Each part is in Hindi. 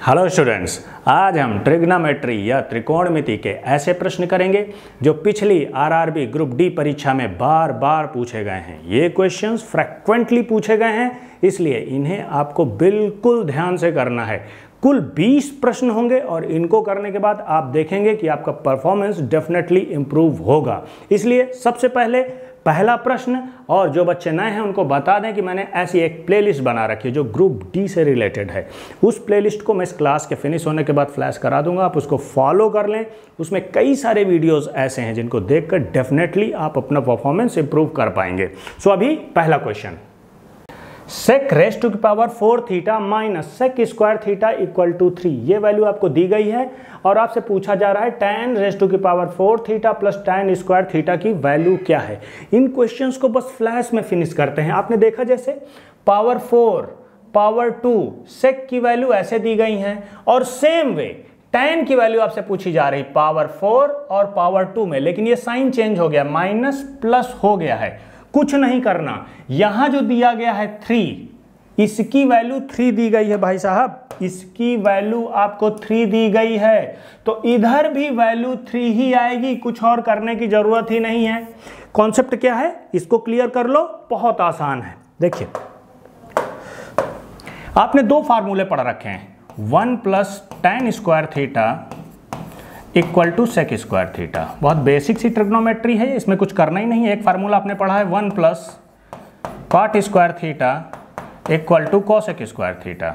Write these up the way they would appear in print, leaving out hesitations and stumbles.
हेलो स्टूडेंट्स, आज हम ट्रिग्नोमेट्री या त्रिकोणमिति के ऐसे प्रश्न करेंगे जो पिछली आरआरबी ग्रुप डी परीक्षा में बार बार पूछे गए हैं। ये क्वेश्चंस फ्रिक्वेंटली पूछे गए हैं, इसलिए इन्हें आपको बिल्कुल ध्यान से करना है। कुल 20 प्रश्न होंगे और इनको करने के बाद आप देखेंगे कि आपका परफॉर्मेंस डेफिनेटली इंप्रूव होगा। इसलिए सबसे पहले पहला प्रश्न, और जो बच्चे नए हैं उनको बता दें कि मैंने ऐसी एक प्लेलिस्ट बना रखी है जो ग्रुप डी से रिलेटेड है। उस प्लेलिस्ट को मैं इस क्लास के फिनिश होने के बाद फ्लैश करा दूंगा, आप उसको फॉलो कर लें। उसमें कई सारे वीडियोस ऐसे हैं जिनको देखकर डेफिनेटली आप अपना परफॉर्मेंस इंप्रूव कर पाएंगे। सो अभी पहला क्वेश्चन, sec रेज टू की power 4 theta minus sec square theta equal to 3, ये वैल्यू आपको दी गई है और आपसे पूछा जा रहा है tan रेज टू की power 4 theta plus tan square theta की वैल्यू क्या है। इन क्वेश्चंस को बस फ्लैश में फिनिश करते हैं। आपने देखा जैसे पावर 4 पावर 2 sec की वैल्यू ऐसे दी गई हैं और सेम वे tan की वैल्यू आपसे पूछी जा रही पावर 4 और पावर 2 में, लेकिन ये साइन चेंज हो गया, माइनस प्लस हो गया है। कुछ नहीं करना, यहां जो दिया गया है 3, इसकी वैल्यू 3 दी गई है भाई साहब, इसकी वैल्यू आपको 3 दी गई है, तो इधर भी वैल्यू 3 ही आएगी, कुछ और करने की जरूरत ही नहीं है। कॉन्सेप्ट क्या है इसको क्लियर कर लो, बहुत आसान है। देखिए आपने दो फार्मूले पढ़ रखे हैं, 1 plus tan square theta equal to sec square theta. बहुत बेसिक सी ट्रिग्नोमेट्री है, इसमें कुछ करना ही नहीं है। एक फार्मूला आपने पढ़ा है 1 plus cot square theta equal to cosec square theta.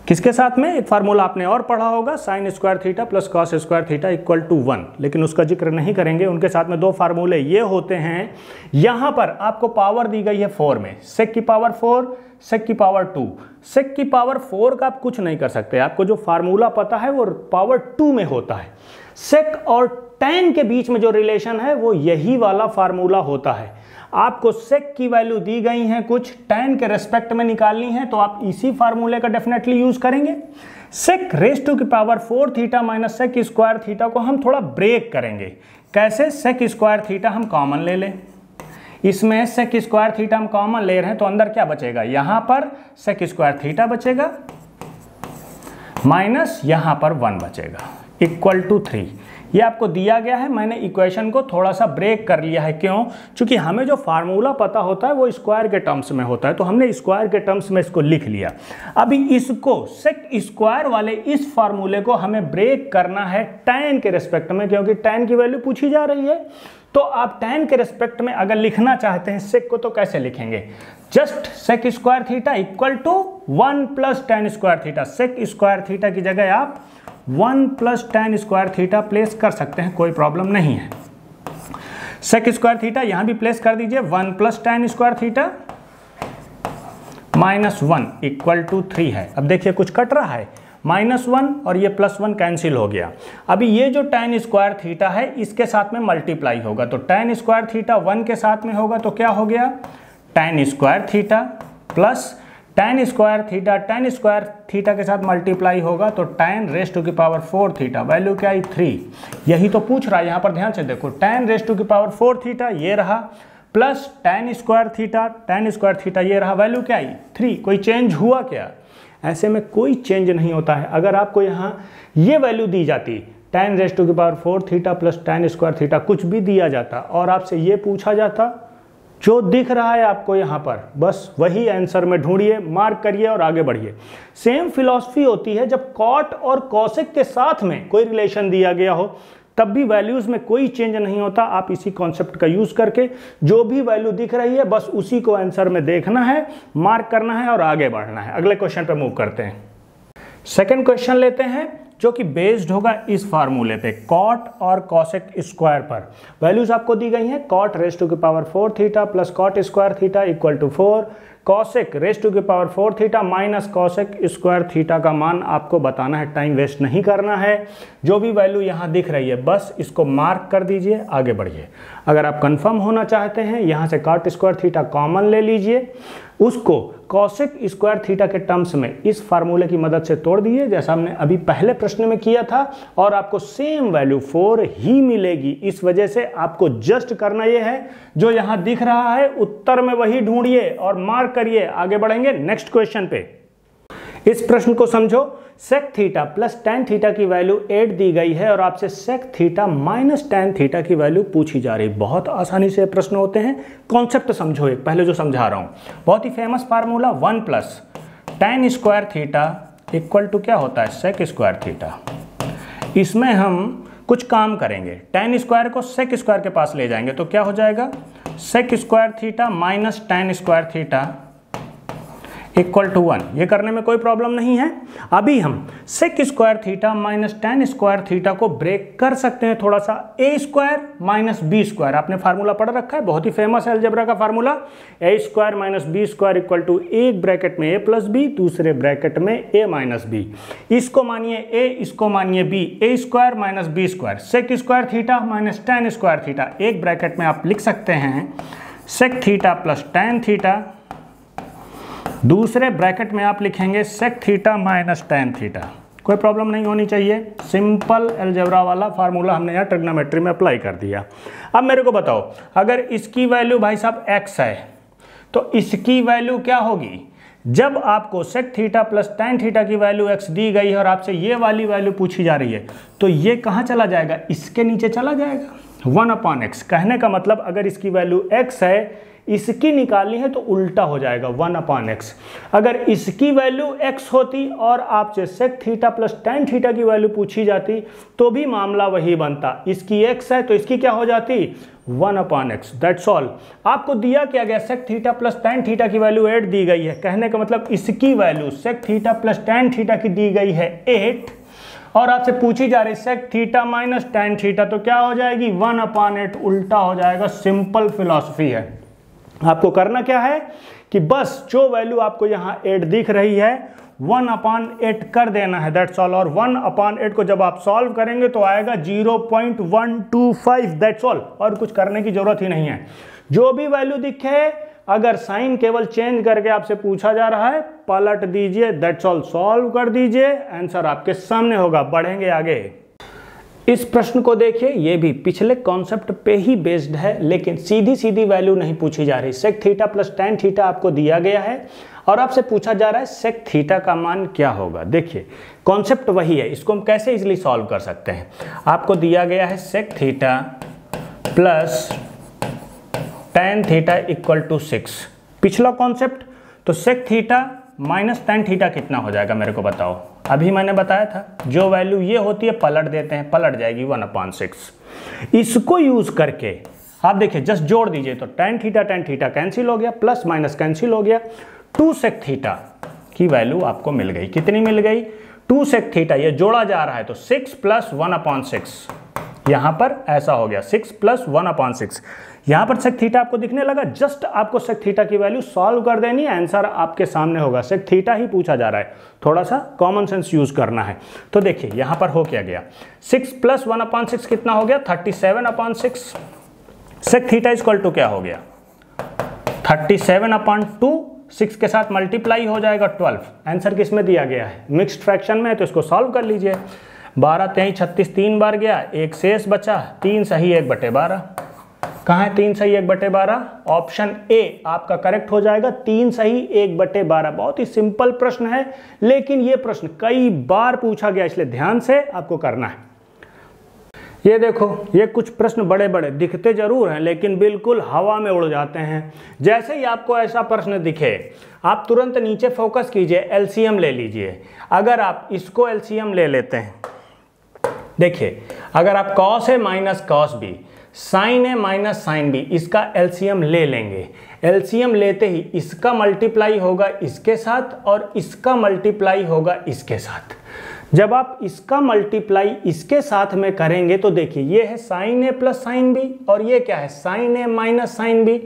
किसके साथ में एक फार्मूला आपने और पढ़ा होगा, sine square theta plus cos square theta equal to 1, लेकिन उसका जिक्र नहीं करेंगे। उनके साथ में दो फार्मूले ये होते हैं। यहां पर आपको पावर दी गई है 4 में, सेक की पावर 4 सेक की पावर 2। सेक की पावर 4 का आप कुछ नहीं कर सकते, आपको जो फार्मूला पता है वो पावर 2 में होता है। सेक और tan के बीच में जो रिलेशन है वो यही वाला फार्मूला होता है। आपको सेक की वैल्यू दी गई है कुछ, tan के रेस्पेक्ट में निकालनी है, तो आप इसी फार्मूले का डेफिनेटली यूज करेंगे। सेक रेज टू की power 4 theta minus sec square theta को हम थोड़ा ब्रेक करेंगे। कैसे? सेक स्क्वायर थीटा हम कॉमन ले लें, इसमें सेक स्क्वायर थीटा हम कॉमन ले रहे हैं, तो अंदर क्या बचेगा, यहां पर सेक स्क्वायर थीटा बचेगा माइनस यहां पर 1 बचेगा इक्वल टू 3। ये आपको दिया गया है, मैंने इक्वेशन को थोड़ा सा ब्रेक कर लिया है। क्यों? क्योंकि हमें जो फार्मूला पता होता है वो स्क्वायर के टर्म्स में होता है, तो हमने स्क्वायर के टर्म्स में इसको लिख लिया। अभी इसको सेक स्क्वायर वाले इस फार्मूले को हमें ब्रेक करना है tan के रेस्पेक्ट में, क्योंकि tan की वैल्यू पूछी जा रही है। तो आप tan के रेस्पेक्ट में अगर लिखना चाहते हैं सेक को, तो कैसे लिखेंगे? Just sec square theta equal to 1 plus tan square theta. Sec square theta की जगह आप 1 plus tan square theta place कर सकते हैं, कोई प्रॉब्लम नहीं है। सेक स्क्वायर थीटा यहां भी प्लेस कर दीजिए, 1 plus tan square theta minus 1 equal to 3 है। अब देखिए कुछ कट रहा है, -1 और ये +1 कैंसिल हो गया। अभी ये जो tan स्क्वायर थीटा है इसके साथ में मल्टीप्लाई होगा, तो tan स्क्वायर थीटा 1 के साथ में होगा, तो क्या हो गया, tan square theta plus tan square theta के साथ मल्टीप्लाई होगा, तो tan रेज टू की पावर 4 थीटा, वैल्यू क्या आई 3। यही तो पूछ रहा है, यहां पर ध्यान से देखो, tan रेज टू की पावर 4 थीटा ये रहा, प्लस tan स्क्वायर थीटा ये रहा, वैल्यू क्या आई 3। कोई चेंज हुआ क्या? ऐसे में कोई चेंज नहीं होता है। अगर आपको यहां ये वैल्यू दी जाती, tan रेज टू की power 4 theta plus tan square theta, कुछ भी दिया जाता और आपसे ये पूछा जाता, जो दिख रहा है आपको यहां पर, बस वही आंसर में ढूंढिए, मार्क करिए और आगे बढ़िए। सेम फिलॉसफी होती है जब कॉट और कॉसेक के साथ में कोई रिलेशन दिया गया हो, तब भी वैल्यूज में कोई चेंज नहीं होता। आप इसी कॉन्सेप्ट का यूज करके जो भी वैल्यू दिख रही है बस उसी को आंसर में देखना है, मार्क करना है और आगे बढ़ना है। अगले क्वेश्चन पे मूव करते हैं। सेकंड क्वेश्चन लेते हैं जो कि बेस्ड होगा इस फार्मूले पे, कॉट और कॉसेक स्क्वायर पर। वैल्यूज आपको दी गई हैं, कॉट रेज टू की power 4 theta plus cot square theta equal to 4, cosec raise to की power 4 theta minus cosec square theta का मान आपको बताना है, टाइम वेस्ट नहीं करना है। जो भी वैल्यू यहां दिख रही है बस इसको मार्क कर दीजिए, आगे बढ़िए। अगर आप कंफर्म होना चाहते हैं, यहां से कॉट स्क्वायर थीटा कॉमन ले लीजिए, उसको कॉसेक स्क्वायर थीटा के टर्म्स में इस फार्मूले की मदद से तोड़ दीजिए, जैसा हमने अभी पहले प्रश्न में किया था, और आपको सेम वैल्यू 4 ही मिलेगी। इस वजह से आपको जस्ट करना यह है, जो यहां दिख रहा है उत्तर में वही ढूंढिए और मार्क करिए, आगे बढ़ेंगे नेक्स्ट क्वेश्चन पे। इस प्रश्न को समझो, sec theta plus tan theta की वैल्यू 8 दी गई है और आपसे sec theta minus tan theta की वैल्यू पूछी जा रही है। बहुत आसानी से प्रश्न होते हैं, कॉन्सेप्ट समझो। एक पहले जो समझा रहा हूँ, बहुत ही famous formula 1 plus tan square theta equal to क्या होता है, सेक स्क्वायर थीटा। इसमें हम कुछ काम करेंगे, टैन स्क्वायर को सेक स्क्वायर के पास ले जाएंगे तो क्या हो जाएगा, sec square theta minus tan square theta equal to 1। ये करने में कोई प्रॉब्लम नहीं है। अभी हम sec square theta minus tan square theta को ब्रेक कर सकते हैं थोड़ा सा, A square minus B square. आपने फार्मूला पढ़ रखा है, बहुत ही फेमस है अलजेब्रा का formula, A square minus B square equal to एक ब्रैकेट में ए प्लस बी, दूसरे ब्रैकेट में ए माइनस बी। इसको मानिए ए, इसको मानिए B, A square minus B square, sec square theta minus tan square theta. एक ब्रैकेट में आप लिख सकते हैं sec theta plus tan theta, दूसरे ब्रैकेट में आप लिखेंगे sec theta minus tan theta. कोई प्रॉब्लम नहीं होनी चाहिए, सिंपल अलजेब्रा वाला फार्मूला हमने यहाँ ट्रिग्नोमेट्री में अप्लाई कर दिया। अब मेरे को बताओ, अगर इसकी वैल्यू भाई साहब x है तो इसकी वैल्यू क्या होगी। जब आपको sec theta plus tan theta की वैल्यू x दी गई है और आपसे ये वाली वैल्यू पूछी जा रही है तो ये कहाँ चला जाएगा, इसके नीचे चला जाएगा 1/x। कहने का मतलब अगर इसकी वैल्यू x है, इसकी निकालनी है तो उल्टा हो जाएगा 1/x। अगर इसकी वैल्यू x होती और आपसे sec theta plus tan theta की वैल्यू पूछी जाती तो भी मामला वही बनता। इसकी x है तो इसकी क्या हो जाती, 1/x। That's all. आपको दिया क्या गया, sec theta plus tan theta की वैल्यू 8 दी गई है। कहने का मतलब इसकी value sec theta plus tan theta की दी गई है 8 और आपसे पूछी जा रही sec theta minus tan theta, तो क्या हो जाएगी 1/8, उल्टा हो जाएगा। सिंपल फिलॉसफी है। आपको करना क्या है कि बस जो वैल्यू आपको यहाँ 8 दिख रही है 1/8 कर देना है, दैट्स ऑल। और 1/8 को जब आप सॉल्व करेंगे तो आएगा 0.125, दैट्स ऑल। और कुछ करने की जरूरत ही नहीं है। जो भी वैल्यू दिखे, अगर साइन केवल चेंज करके आपसे पूछा जा रहा है, पलट दीजिए, दैट्स ऑल। सॉल्व कर दीजिए, आंसर आपके सामने होगा। बढ़ेंगे आगे। इस प्रश्न को देखिए, ये भी पिछले कॉन्सेप्ट पे ही बेस्ड है, लेकिन सीधी सीधी वैल्यू नहीं पूछी जा रही। Sec theta plus tan theta आपको दिया गया है और आपसे पूछा जा रहा है सेक थीटा का मान क्या होगा। देखिए कॉन्सेप्ट वही है, इसको हम कैसे इजीली सॉल्व कर सकते हैं। आपको दिया गया है sec theta plus tan theta equal to 6। पिछला कॉन्सेप्ट तो sec theta minus tan theta कितना हो जाएगा, मेरे को बताओ। अभी मैंने बताया था जो वैल्यू ये होती है पलट देते हैं, पलट जाएगी 1/6। इसको यूज करके आप देखिए, जस्ट जोड़ दीजिए तो टैन थीटा कैंसिल हो गया, प्लस माइनस कैंसिल हो गया। 2 सेक थीटा की वैल्यू आपको मिल गई। कितनी मिल गई, 2 सेक थीटा। ये जोड़ा जा रहा है तो 6 प्लस 1/6, यहां पर ऐसा हो गया 6 प्लस 1/6। यहां पर सेक थीटा आपको दिखने लगा, जस्ट आपको सेक थीटा की वैल्यू सॉल्व कर देनी है, आंसर आपके सामने होगा। सेक थीटा ही पूछा जा रहा है, थोड़ा सा कॉमन सेंस यूज करना है। तो देखिए यहां पर हो क्या गया, 6 प्लस 1/6 कितना हो गया, 37/6। सेक थीटा इक्वल टू क्या हो गया, 37/2, 6 के साथ मल्टीप्लाई हो जाएगा 12। आंसर किस में दिया गया है, मिक्स्ड फ्रैक्शन में है, तो इसको सॉल्व कर लीजिए। 12 3 36, 3 बार गया, एक शेष बचा, 3 सही 1/12। कहाँ है 3 सही 1/12, ऑप्शन ए आपका करेक्ट हो जाएगा। 3 सही 1/12। बहुत ही सिंपल प्रश्न है, लेकिन ये प्रश्न कई बार पूछा गया, इसलिए ध्यान से आपको करना है। ये देखो, ये कुछ प्रश्न बड़े बड़े दिखते जरूर हैं लेकिन बिल्कुल हवा में उड़ जाते हैं। जैसे ही आपको ऐसा प्रश्न दिखे, आप तुरंत नीचे फोकस कीजिए, एलसीएम ले लीजिए। अगर आप इसको एलसीएम ले लेते हैं, देखिए अगर आप कॉस है माइनस कॉस बी, साइन है माइनस साइन बी, इसका एलसीएम ले लेंगे। एलसीएम लेते ही इसका मल्टीप्लाई होगा इसके साथ और इसका मल्टीप्लाई होगा इसके साथ। जब आप इसका मल्टीप्लाई इसके साथ में करेंगे तो देखिए ये है साइन ए प्लस साइन बी और ये क्या है sign A minus sine B.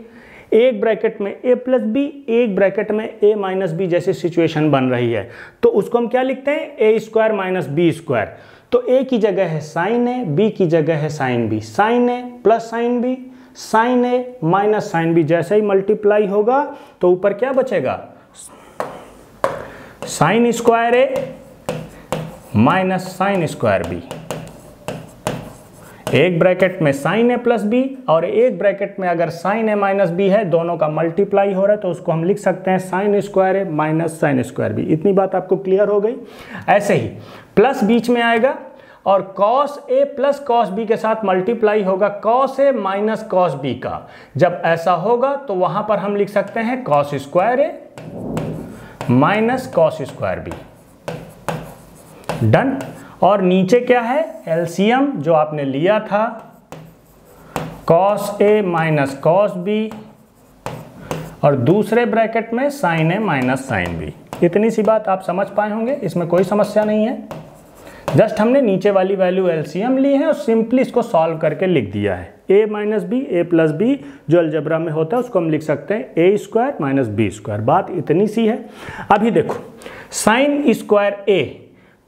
एक ब्रैकेट में ए प्लस बी, एक ब्रैकेट में ए माइनस बी जैसी सिचुएशन बन रही है, तो उसको हम क्या लिखते हैं, ए स्क्वायर माइनस बी स्क्वायर। तो ए की जगह है साइन ए, बी की जगह है sine B. Sign A plus sine B, sign A minus sine B, जैसे ही मल्टीप्लाई होगा तो ऊपर क्या बचेगा, sign square A minus sine square B. एक ब्रैकेट में साइन ए प्लस बी और एक ब्रैकेट में अगर साइन ए माइनस बी है, दोनों का मल्टीप्लाई हो रहा है तो उसको हम लिख सकते हैं sign square A minus sine square B. इतनी बात आपको क्लियर हो गई। ऐसे ही प्लस बीच में आएगा और cos A plus cos B के साथ मल्टीप्लाई होगा cos A minus cos B का। जब ऐसा होगा तो वहां पर हम लिख सकते हैं cos square A minus cos square B. Done. और नीचे क्या है, एलसीएम जो आपने लिया था cos A minus cos B और दूसरे ब्रैकेट में sine A minus sine B. इतनी सी बात आप समझ पाए होंगे, इसमें कोई समस्या नहीं है। जस्ट हमने नीचे वाली वैल्यू एलसीएम ली है और सिंपली इसको सॉल्व करके लिख दिया है। ए माइनस बी ए प्लस बी जो अलजेब्रा में होता है उसको हम लिख सकते हैं ए स्क्वायर माइनस बी स्क्वायर। बात इतनी सी है। अभी देखो sine square A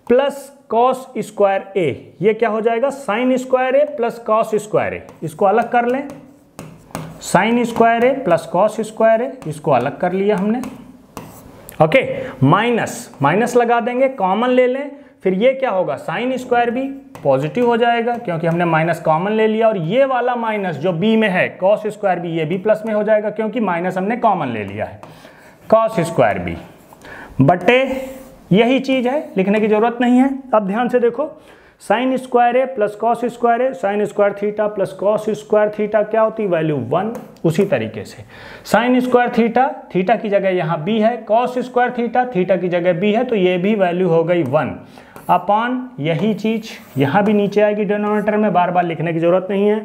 plus cos square ए, ये क्या हो जाएगा sign square A plus cos square ए। इसको अलग कर लें, sign square A plus cos square ए, इसको अलग कर लिया हमने। ओके, माइनस माइनस लगा देंगे, कॉमन ले लें, फिर ये क्या होगा साइन स्क्वायर बी पॉजिटिव हो जाएगा क्योंकि हमने माइनस कॉमन ले लिया। और ये वाला माइनस जो बी में है कॉस स्क्वायर बी, ये भी प्लस में हो जाएगा क्योंकि माइनस हमने कॉमन ले लिया है। कॉस स्क्वायर बी बटे यही चीज है, लिखने की जरूरत नहीं है। अब ध्यान से देखो, sine square A plus cos square A, sine square theta plus cos square theta क्या होती है वैल्यू 1। उसी तरीके से साइन स्क्वायर थीटा, थीटा की जगह यहाँ b है, कॉस स्क्वायर थीटा, थीटा की जगह b है, तो ये भी वैल्यू हो गई 1 अपॉन यही चीज यहाँ भी नीचे आएगी डिनोमिनेटर में, बार बार लिखने की जरूरत नहीं है।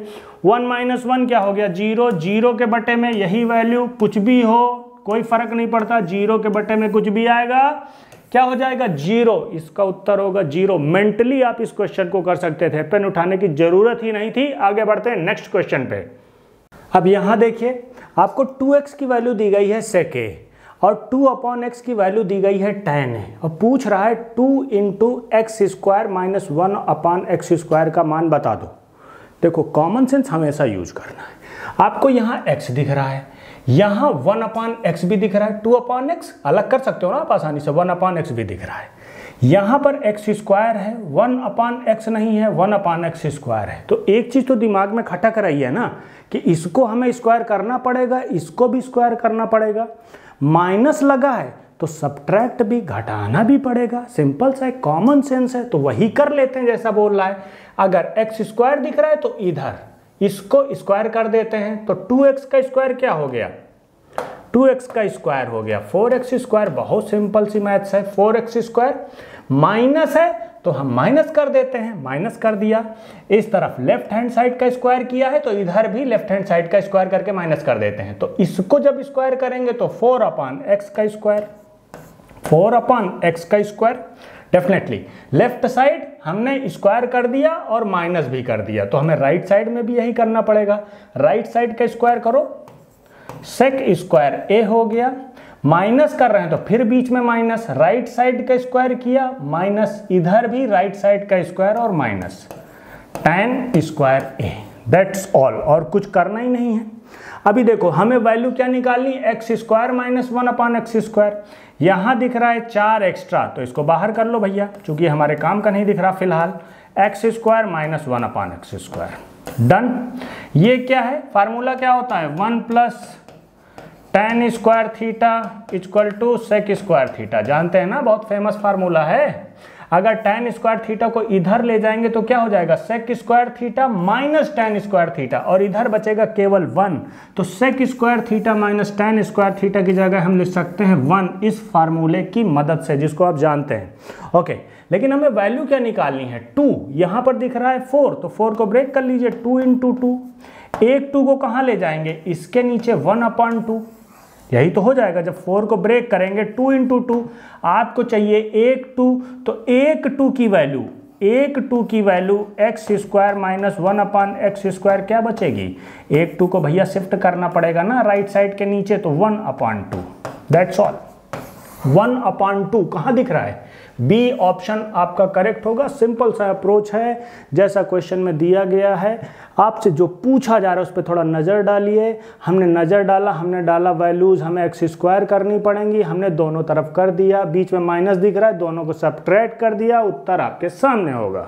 1 माइनस 1 क्या हो गया 0, 0 के बटे में यही वैल्यू, कुछ भी हो कोई फर्क नहीं पड़ता, 0 के बटे में कुछ भी आएगा क्या हो जाएगा 0। इसका उत्तर होगा 0। मेंटली आप इस क्वेश्चन को कर सकते थे, पेन उठाने की जरूरत ही नहीं थी। आगे बढ़ते हैं नेक्स्ट क्वेश्चन पे। अब यहां देखिए आपको 2x की वैल्यू दी गई है sec a और 2 अपॉन x की वैल्यू दी गई है tan a और पूछ रहा है 2 into x square minus 1 upon x square का मान बता दो। देखो कॉमन सेंस हमेशा यूज करना है। आपको यहाँ x दिख रहा है, यहाँ 1 अपॉन एक्स भी दिख रहा है, 2 अपॉन एक्स अलग कर सकते हो ना आप आसानी से, 1 अपॉन एक्स भी दिख रहा है। यहाँ पर एक्स स्क्वायर है, 1 अपॉन एक्स नहीं है, 1 अपॉन एक्स स्क्वायर है। तो एक चीज़ तो दिमाग में खटक रही है ना कि इसको हमें स्क्वायर करना पड़ेगा, इसको भी स्क्वायर करना पड़ेगा। माइनस लगा है तो सब्ट्रैक्ट भी, घटाना भी पड़ेगा। सिंपल सा कॉमन सेंस है, तो वही कर लेते हैं जैसा बोल रहा है। अगर एक्स स्क्वायर दिख रहा है तो इधर इसको स्क्वायर कर देते हैं, तो 2x का स्क्वायर क्या हो गया 2x का स्क्वायर हो गया 4x स्क्वायर। बहुत सिंपल सी मैथ्स है। 4x स्क्वायर माइनस है तो हम माइनस कर देते हैं, माइनस कर दिया। इस तरफ लेफ्ट हैंड साइड का स्क्वायर किया है तो इधर भी लेफ्ट हैंड साइड का स्क्वायर करके माइनस कर देते हैं। तो इसको जब स्क्वायर करेंगे तो 4 अपॉन एक्स का स्क्वायर, 4 अपॉन एक्स का स्क्वायर। डेफिनेटली लेफ्ट साइड हमने स्क्वायर कर दिया और माइनस भी कर दिया, तो हमें राइट साइड में भी यही करना पड़ेगा। राइट साइड का स्क्वायर करो, सेक स्क्वायर ए हो गया। माइनस कर रहे हैं तो फिर बीच में माइनस, राइट साइड का स्क्वायर किया माइनस, इधर भी राइट साइड का स्क्वायर और minus, tan square A. That's all, और कुछ करना ही नहीं है। अभी देखो हमें वैल्यू क्या निकालनी, x square minus 1 upon x square. यहां दिख रहा है 4 एक्स्ट्रा, तो इसको बाहर कर लो भैया, चूंकि हमारे काम का नहीं दिख रहा फिलहाल। X square minus 1 upon x square. Done. ये क्या है, फार्मूला क्या होता है 1 plus tan square theta equal to sec square theta. जानते हैं ना, बहुत फेमस फार्मूला है। अगर tan स्क्वायर थीटा को इधर ले जाएंगे तो क्या हो जाएगा sec square theta minus tan square theta, और इधर बचेगा केवल 1, तो sec square theta minus tan square theta की जगह हम लिख सकते हैं 1 इस फार्मूले की मदद से, जिसको आप जानते हैं। ओके, लेकिन हमें वैल्यू क्या निकालनी है 2। यहां पर दिख रहा है 4, तो 4 को ब्रेक कर लीजिए, 2 इंटू 2। एक 2 को कहां ले जाएंगे, इसके नीचे 1 अपॉन 2, यही तो हो जाएगा। जब 4 को ब्रेक करेंगे 2 इंटू 2, आपको चाहिए एक 2, तो एक 2 की वैल्यू, एक 2 की value x square minus 1 upon x square क्या बचेगी, एक 2 को भैया शिफ्ट करना पड़ेगा ना राइट साइड के नीचे, तो 1 अपॉन 2। That's all. 1 अपॉन 2 कहाँ दिख रहा है, बी ऑप्शन आपका करेक्ट होगा। सिंपल सा अप्रोच है, जैसा क्वेश्चन में दिया गया है। आपसे जो पूछा जा रहा है उस पर थोड़ा नज़र डालिए। हमने नज़र डाला, हमने डाला वैल्यूज़ हमें एक्स स्क्वायर करनी पड़ेंगी, हमने दोनों तरफ कर दिया। बीच में माइनस दिख रहा है, दोनों को सब्ट्रैक्ट कर दिया, उत्तर आपके सामने होगा।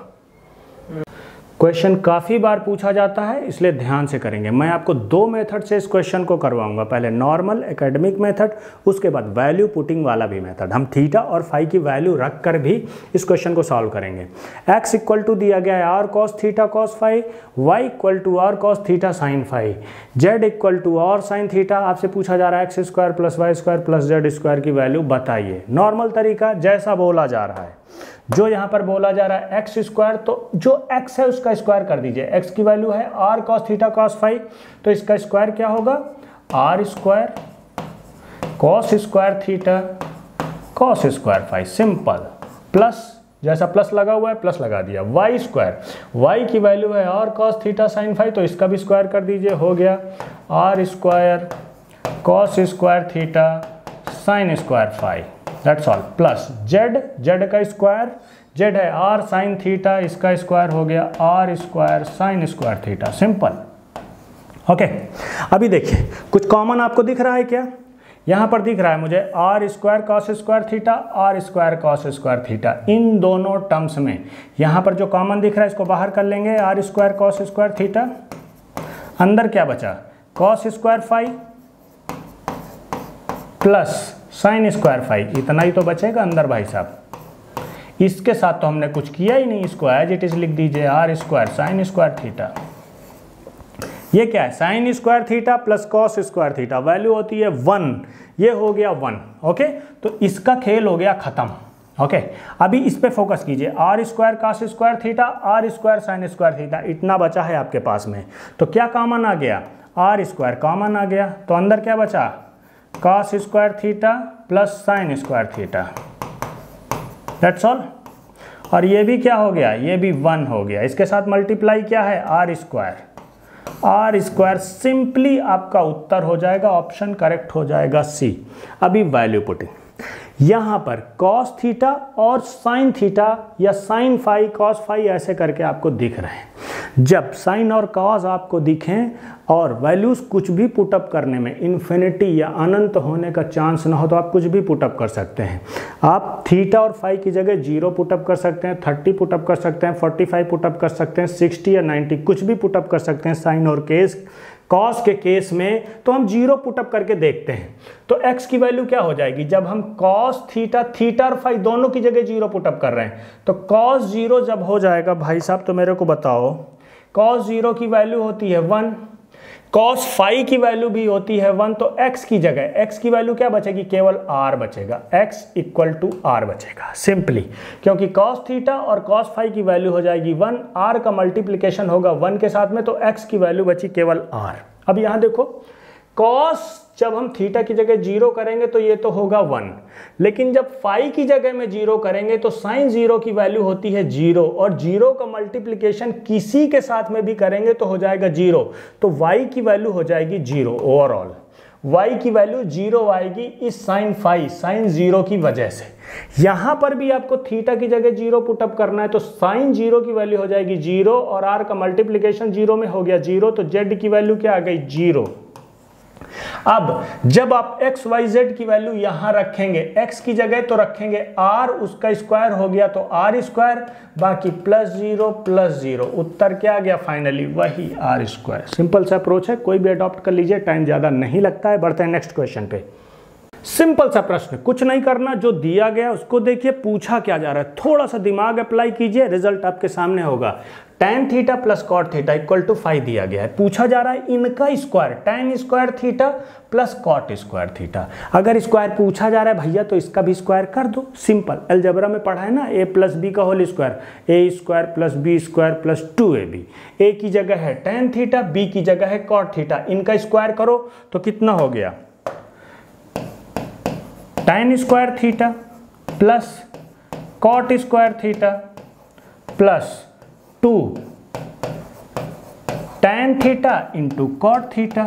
क्वेश्चन काफ़ी बार पूछा जाता है, इसलिए ध्यान से करेंगे। मैं आपको दो मेथड से इस क्वेश्चन को करवाऊंगा, पहले नॉर्मल एकेडमिक मेथड, उसके बाद वैल्यू पुटिंग वाला भी मेथड। हम थीटा और फाई की वैल्यू रख कर भी इस क्वेश्चन को सॉल्व करेंगे। x इक्वल टू दिया गया है r cos theta cos phi, y equal to r cos theta sine phi, z equal to r sine theta. आपसे पूछा जा रहा है x square plus y square plus z square की वैल्यू बताइए। नॉर्मल तरीका जैसा बोला जा रहा है, जो यहाँ पर बोला जा रहा है एक्स स्क्वायर, तो जो x है उसका स्क्वायर कर दीजिए। x की वैल्यू है r cos theta cos phi, तो इसका स्क्वायर क्या होगा, r square cos square theta cos square phi, simple. Plus जैसा प्लस लगा हुआ है प्लस लगा दिया। y स्क्वायर, y की वैल्यू है r cos theta sine phi, तो इसका भी स्क्वायर कर दीजिए, हो गया r square cos square theta sine square phi, that's all. Plus z का स्क्वायर, z है आर साइन थीटा, इसका स्क्वायर हो गया r square sine square theta, simple. Okay, अभी देखिए कुछ कॉमन आपको दिख रहा है क्या? यहाँ पर दिख रहा है मुझे R square cos square theta, are square cos square theta. इन दोनों टर्म्स में यहाँ पर जो कॉमन दिख रहा है इसको बाहर कर लेंगे, r square cos square theta, अंदर क्या बचा, cos square phi plus sine square phi, इतना ही तो बचेगा अंदर भाई साहब। इसके साथ तो हमने कुछ किया ही नहीं, इसको एज इट इज लिख दीजिए, r square sine square theta. ये क्या है, sine square theta plus cos square theta, value होती है 1, ये हो गया 1। ओके, तो इसका खेल हो गया खत्म। ओके, अभी इस पे फोकस कीजिए, r square cos square theta, are square sine square theta, इतना बचा है आपके पास में। तो क्या कॉमन आ गया, आर स्क्वायर कॉमन आ गया, तो अंदर क्या बचा, cos square theta plus sine square theta, that's all. और ये भी क्या हो गया, ये भी 1 हो गया। इसके साथ मल्टीप्लाई क्या है, r square, r square, simply आपका उत्तर हो जाएगा, ऑप्शन करेक्ट हो जाएगा सी। अभी वैल्यू पुटिंग, यहाँ पर कॉस थीटा और साइन थीटा या साइन फाई कॉस फाई ऐसे करके आपको दिख रहे हैं। जब साइन और कॉस आपको दिखें और वैल्यूज कुछ भी पुटअप करने में इन्फिनिटी या अनंत होने का चांस ना हो, तो आप कुछ भी पुटअप कर सकते हैं। आप थीटा और फाई की जगह 0 पुटअप कर सकते हैं, 30 पुटअप कर सकते हैं, 45 पुटअप कर सकते हैं, 60 या 90 कुछ भी पुटअप कर सकते हैं। साइन और कॉस के केस में तो हम 0 पुटअप करके देखते हैं। तो x की वैल्यू क्या हो जाएगी, जब हम कॉस थीटा और फाई दोनों की जगह 0 पुटअप कर रहे हैं, तो कॉस 0 जब हो जाएगा भाई साहब, तो मेरे को बताओ, कॉस 0 की वैल्यू होती है 1, कॉस फाई की वैल्यू भी होती है 1, तो x की जगह x की वैल्यू क्या बचेगी, केवल r बचेगा, x इक्वल टू r बचेगा, सिंपली। क्योंकि कॉस थीटा और कॉस फाई की वैल्यू हो जाएगी 1, r का मल्टीप्लिकेशन होगा 1 के साथ में, तो x की वैल्यू बची केवल r। अब यहां देखो, कॉस जब हम थीटा की जगह 0 करेंगे तो ये तो होगा 1, लेकिन जब फाई की जगह में 0 करेंगे तो साइन 0 की वैल्यू होती है 0, और 0 का मल्टीप्लिकेशन किसी के साथ में भी करेंगे तो हो जाएगा 0, तो y की वैल्यू हो जाएगी 0 ओवरऑल। y की वैल्यू 0 आएगी इस साइन फाई, साइन 0 की वजह से। यहां पर भी आपको थीटा की जगह 0 पुटअप करना है, तो साइन 0 की वैल्यू हो जाएगी 0, और r का मल्टीप्लिकेशन 0 में हो गया 0, तो z की वैल्यू क्या आ गई, 0। अब जब आप x y z की वैल्यू यहां रखेंगे, x की जगह तो रखेंगे r, उसका स्क्वायर हो गया तो r स्क्वायर, बाकी प्लस 0 उत्तर क्या आ गया, फाइनली वही r स्क्वायर। सिंपल सा अप्रोच है, कोई भी अडॉप्ट कर लीजिए, टाइम ज्यादा नहीं लगता है। बढ़ते हैं नेक्स्ट क्वेश्चन पे। सिंपल सा प्रश्न, कुछ नहीं करना, जो दिया गया उसको देखिए पूछा क्या जा रहा है, थोड़ा सा दिमाग अप्लाई कीजिए, रिजल्ट आपके सामने होगा। tan theta plus cot theta equal to 5 दिया गया है, पूछा जा रहा है इनका square, tan square theta plus cot square theta. अगर स्क्वायर पूछा जा रहा है भैया तो इसका भी स्क्वायर कर दो, सिंपल। अलजेब्रा में पढ़ा है ना, a प्लस बी का whole square, A square plus B square plus 2ab। A की जगह है tan थीटा, बी की जगह है कॉट थीटा, इनका स्क्वायर करो तो कितना हो गया, tan square theta plus cot square theta plus 2 tan theta into cot theta,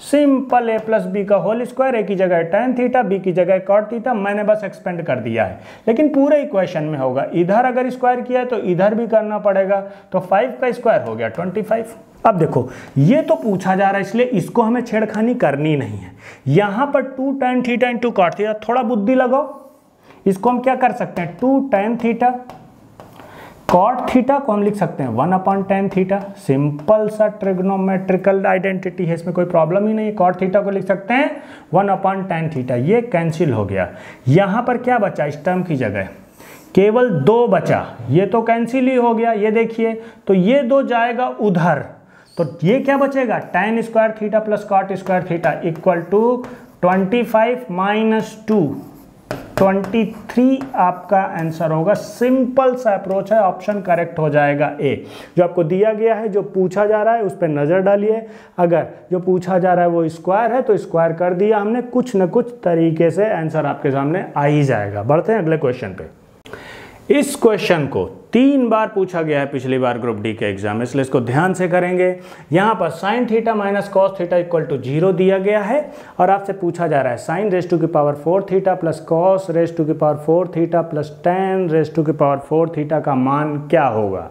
simple. a plus B का होल स्क्वायर, ए की जगह tan थीटा, बी की जगह कॉट थीटा, मैंने बस एक्सपेंड कर दिया है, लेकिन पूरे इक्वेशन में होगा। इधर अगर स्क्वायर किया है तो इधर भी करना पड़ेगा, तो 5 का स्क्वायर हो गया 25। अब देखो, ये तो पूछा जा रहा है इसलिए इसको हमें छेड़खानी करनी नहीं है। यहां पर 2 tan theta into cot theta, थोड़ा बुद्धि लगाओ, इसको हम क्या कर सकते हैं, 2 tan थीटा कॉट थीटा को हम लिख सकते हैं 1/tan थीटा, सिंपल सा ट्रिग्नोमेट्रिकल आइडेंटिटी है, इसमें कोई प्रॉब्लम ही नहीं है। कॉट थीटा को लिख सकते हैं 1/tan थीटा, ये कैंसिल हो गया। यहां पर क्या बचा इस टर्म की जगह, केवल 2 बचा, ये तो कैंसिल ही हो गया, ये देखिए, तो ये 2 जाएगा उधर, तो ये क्या बचेगा, tan square theta plus cot square theta equal to 25 minus 2, 23 आपका आंसर होगा। सिंपल सा अप्रोच है, ऑप्शन करेक्ट हो जाएगा ए। जो आपको दिया गया है, जो पूछा जा रहा है उस पर नजर डालिए, अगर जो पूछा जा रहा है वो स्क्वायर है तो स्क्वायर कर दिया हमने, कुछ न कुछ तरीके से आंसर आपके सामने आ ही जाएगा। बढ़ते हैं अगले क्वेश्चन पे। इस क्वेश्चन को 3 बार पूछा गया है पिछली बार ग्रुप डी के एग्जाम में, इसलिए इसको ध्यान से करेंगे। यहाँ पर sine theta minus cos theta equal to 0 दिया गया है और आपसे पूछा जा रहा है साइन रेज टू की power 4 theta plus cos raise to की power 4 theta plus tan raise to की पावर 4 थीटा का मान क्या होगा।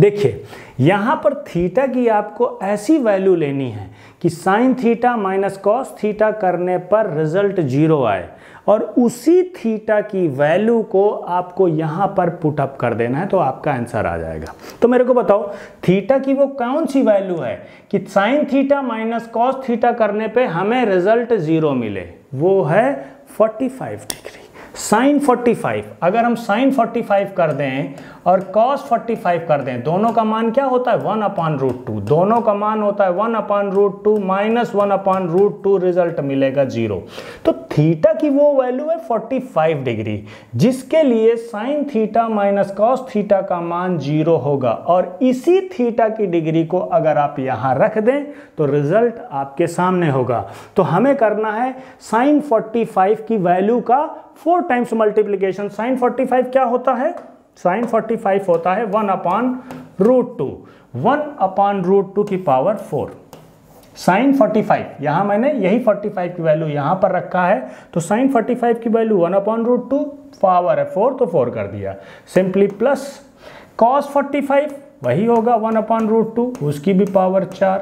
देखिए यहाँ पर थीटा की आपको ऐसी वैल्यू लेनी है कि sign theta minus cos theta करने पर रिजल्ट 0 आए और उसी थीटा की वैल्यू को आपको यहां पर पुट अप कर देना है, तो आपका आंसर आ जाएगा। तो मेरे को बताओ थीटा की वो कौन सी वैल्यू है कि sign theta minus cos theta करने पे हमें रिजल्ट 0 मिले, वो है 45 डिग्री। साइन 45, अगर हम साइन 45 कर दें और cos 45 कर दें, दोनों का मान क्या होता है 1/√2, दोनों का मान होता है 1/√2 माइनस 1/√2, रिजल्ट मिलेगा 0। तो थीटा की वो वैल्यू है 45 डिग्री, जिसके लिए sign theta minus cos theta का मान 0 होगा और इसी थीटा की डिग्री को अगर आप यहां रख दें तो रिजल्ट आपके सामने होगा। तो हमें करना है साइन 45 की वैल्यू का 4 टाइम्स मल्टीप्लीकेशन। साइन 45 क्या होता है, साइन 45 होता है 1/√2, 1/√2 की पावर 4। साइन 45, यहां मैंने यही 45 की वैल्यू यहां पर रखा है, तो साइन 45 की वैल्यू 1/√2, पावर है 4 तो 4 कर दिया सिंपली, प्लस cos 45 वही होगा 1/√2, उसकी भी पावर 4,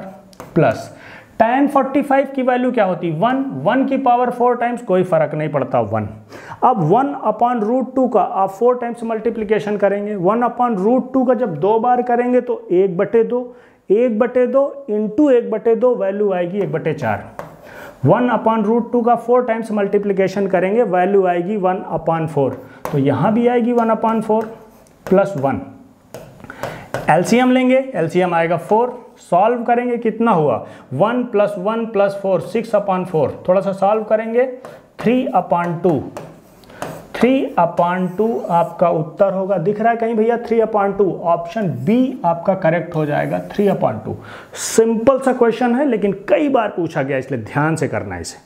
प्लस tan 45 की वैल्यू क्या होती 1 की पावर 4 टाइम्स, कोई फर्क नहीं पड़ता 1। अब 1/√2 का आप 4 टाइम्स मल्टीप्लीकेशन करेंगे, 1/√2 का जब 2 बार करेंगे तो 1/2, 1/2 इंटू 1/2 वैल्यू आएगी 1/4। 1/√2 का 4 टाइम्स मल्टीप्लीकेशन करेंगे, वैल्यू आएगी 1/4, तो यहां भी आएगी 1/4 प्लस 1। एलसीएम लेंगे, एलसीएम आएगा 4, सॉल्व करेंगे कितना हुआ 1 + 1 + 4, 6/4, थोड़ा सा सॉल्व करेंगे 3/2, 3/2 आपका उत्तर होगा। दिख रहा है कहीं भैया 3/2, ऑप्शन बी आपका करेक्ट हो जाएगा 3/2। सिंपल सा क्वेश्चन है लेकिन कई बार पूछा गया, इसलिए ध्यान से करना है इसे।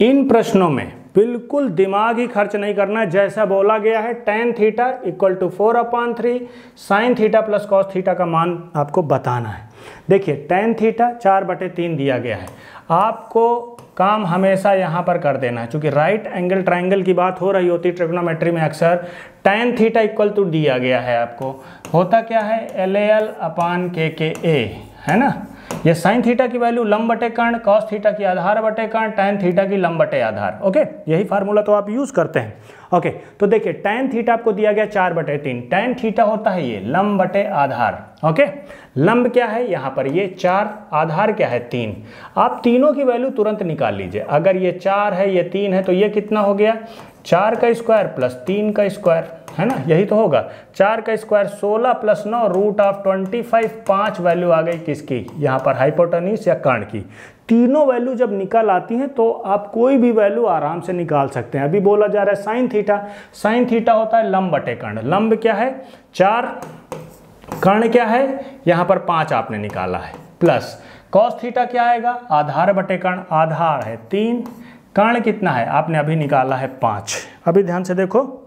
इन प्रश्नों में बिल्कुल दिमाग ही खर्च नहीं करना है, जैसा बोला गया है tan theta equal to 4/3 sine theta plus cos theta का मान आपको बताना है। देखिए tan थीटा 4/3 दिया गया है, आपको काम हमेशा यहाँ पर कर देना है, क्योंकि राइट एंगल ट्राइंगल की बात हो रही होती है ट्रिग्नोमेट्री में अक्सर। tan थीटा इक्वल टू दिया गया है, आपको होता क्या है LAL/KKA, है ना। ये साइन थीटा की वैल्यू लंब बटे कर्ण, कॉस थीटा की आधार बटे कर्ण, tan थीटा की लंब बटे आधार। ओके, यही फार्मूला तो आप यूज करते हैं। ओके, तो देखिए tan थीटा आपको दिया गया 4/3, tan थीटा होता है ये लंब बटे आधार। ओके, लंब क्या है यहाँ पर ये 4, आधार क्या है 3। आप तीनों की वैल्यू तुरंत निकाल लीजिए, अगर ये 4 है ये 3 है तो ये कितना हो गया 4 का स्क्वायर प्लस 3 का स्क्वायर, है ना, यही तो होगा। 4 का स्क्वायर 16 + 9 √25, 5 वैल्यू आ गई किसकी यहाँ पर हाइपोटेन्यूज या कर्ण की। तीनों वैल्यू जब निकल आती हैं तो आप कोई भी वैल्यू आराम से निकाल सकते हैं। अभी बोला जा रहा है साइन थीटा, साइन थीटा होता है लंब बटे कर्ण, लंब क्या है 4, कर्ण क्या है यहाँ पर 5 आपने निकाला है, प्लस कॉस थीटा क्या आएगा आधार बटे कर्ण, आधार है 3, कर्ण कितना है आपने अभी निकाला है 5। अभी ध्यान से देखो,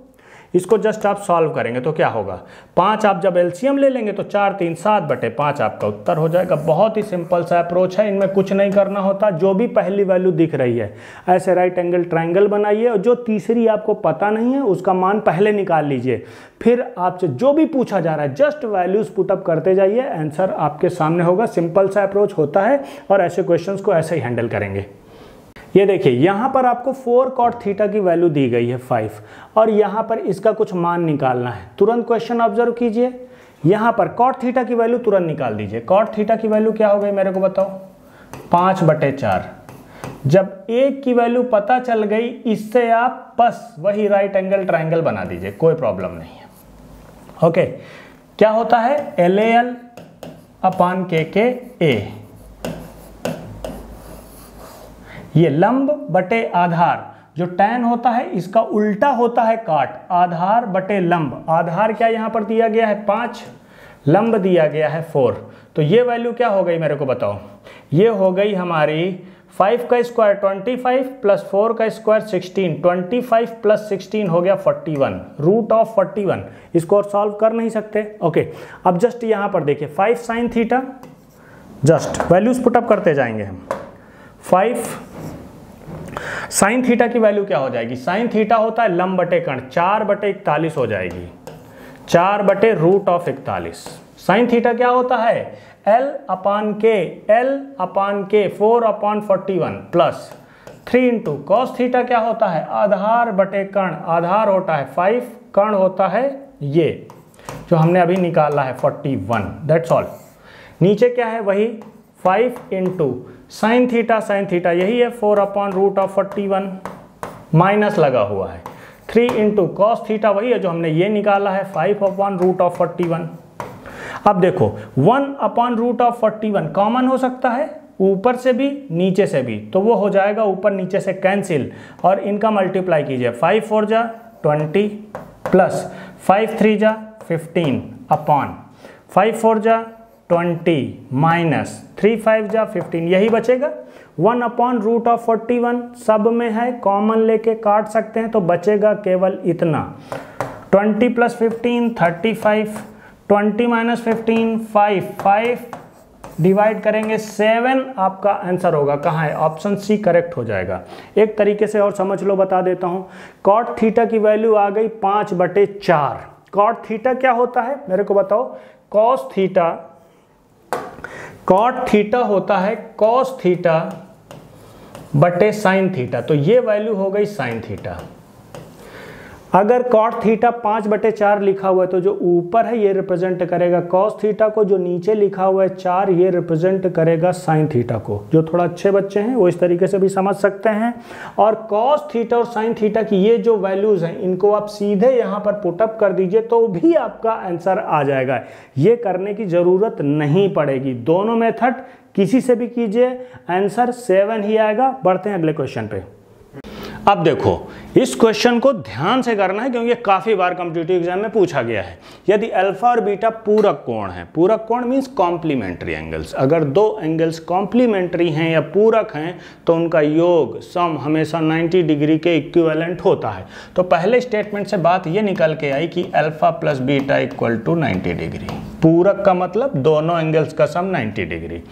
इसको जस्ट आप सॉल्व करेंगे तो क्या होगा 5 आप जब एलसीएम ले लेंगे तो 4 3 7/5 आपका उत्तर हो जाएगा। बहुत ही सिंपल सा अप्रोच है, इनमें कुछ नहीं करना होता। जो भी पहली वैल्यू दिख रही है ऐसे राइट एंगल ट्राइंगल बनाइए और जो तीसरी आपको पता नहीं है उसका मान पहले निकाल लीजिए, फिर आपसे जो भी पूछा जा रहा है जस्ट वैल्यूज पुटअप करते जाइए, आंसर आपके सामने होगा। सिंपल सा अप्रोच होता है और ऐसे क्वेश्चंस को ऐसे ही हैंडल करेंगे। ये देखिए यहाँ पर आपको 4 cot थीटा की वैल्यू दी गई है 5 और यहाँ पर इसका कुछ मान निकालना है। तुरंत क्वेश्चन ऑब्जर्व कीजिए, यहाँ पर cot थीटा की वैल्यू तुरंत निकाल दीजिए। cot थीटा की वैल्यू क्या हो गई मेरे को बताओ, 5/4। जब एक की वैल्यू पता चल गई, इससे आप बस वही राइट एंगल ट्राइंगल बना दीजिए, कोई प्रॉब्लम नहीं है। ओके, क्या होता है LAL/KKA, ये लंब बटे आधार, जो tan होता है इसका उल्टा होता है काट, आधार बटे लंब। आधार क्या यहाँ पर दिया गया है 5, लंब दिया गया है 4, तो ये वैल्यू क्या हो गई मेरे को बताओ, ये हो गई हमारी 5 का स्क्वायर 25 प्लस 4 का स्क्वायर 16, 25 प्लस 16 हो गया 41, रूट ऑफ 41। इसको और सॉल्व कर नहीं सकते। ओके, अब जस्ट यहाँ पर देखिए 5 sin theta, just values put up करते जाएंगे हम। 5 sin थीटा की वैल्यू क्या हो जाएगी, sin थीटा होता है लंब बटे कर्ण, 4/41 हो जाएगी, 4/√41। sin थीटा क्या होता है L/K, 4/41 plus 3 into cos theta क्या होता है आधार बटे कर्ण, आधार होता है 5, कर्ण होता है ये जो हमने अभी निकाला है 41। That's all. नीचे क्या है वही 5 into sine theta, sine theta यही है 4/√41 माइनस लगा हुआ है 3 इंटू कॉस थीटा वही है जो हमने ये निकाला है 5/√41। अब देखो 1/√41 कॉमन हो सकता है ऊपर से भी नीचे से भी, तो वो हो जाएगा ऊपर नीचे से कैंसिल और इनका मल्टीप्लाई कीजिए। 5 4 जा 20 प्लस 5 3 जा 15 अपॉन 5 4 जा 20 माइनस 3 5 जा 15, यही बचेगा। 1/√41 सब में है, कॉमन लेके काट सकते हैं तो बचेगा केवल इतना। 20 प्लस 15 35, 20 माइनस 15 5 डिवाइड करेंगे 7, आपका आंसर होगा कहाँ है, ऑप्शन सी करेक्ट हो जाएगा। एक तरीके से और समझ लो, बता देता हूँ। कॉट थीटा की वैल्यू आ गई 5/4। कॉट थीटा क्या होता है मेरे को बताओ, कॉस थीटा, कॉट थीटा होता है कॉस थीटा बटे साइन थीटा, तो ये वैल्यू हो गई साइन थीटा। अगर कॉट थीटा 5/4 लिखा हुआ है तो जो ऊपर है ये रिप्रेजेंट करेगा कॉस थीटा को, जो नीचे लिखा हुआ है 4 ये रिप्रेजेंट करेगा साइन थीटा को। जो थोड़ा अच्छे बच्चे हैं वो इस तरीके से भी समझ सकते हैं। और कॉस थीटा और साइन थीटा की ये जो वैल्यूज हैं इनको आप सीधे यहाँ पर पुटअप कर दीजिए तो भी आपका आंसर आ जाएगा। ये करने की जरूरत नहीं पड़ेगी, दोनों मेथड किसी से भी कीजिए आंसर 7 ही आएगा। बढ़ते हैं अगले क्वेश्चन पे। अब देखो इस क्वेश्चन को ध्यान से करना है क्योंकि काफी बार कॉम्पिटिटिव एग्जाम में पूछा गया है। यदि अल्फा और बीटा पूरक कोण है, पूरक कोण मींस कॉम्प्लीमेंट्री एंगल्स, अगर दो एंगल्स कॉम्प्लीमेंट्री हैं या पूरक हैं तो उनका योग सम हमेशा 90 डिग्री के इक्विवेलेंट होता है। तो पहले स्टेटमेंट से बात ये निकल के आई कि alpha plus beta equal to 90 degree. पूरक का मतलब दोनों एंगल्स का सम 90 डिग्री।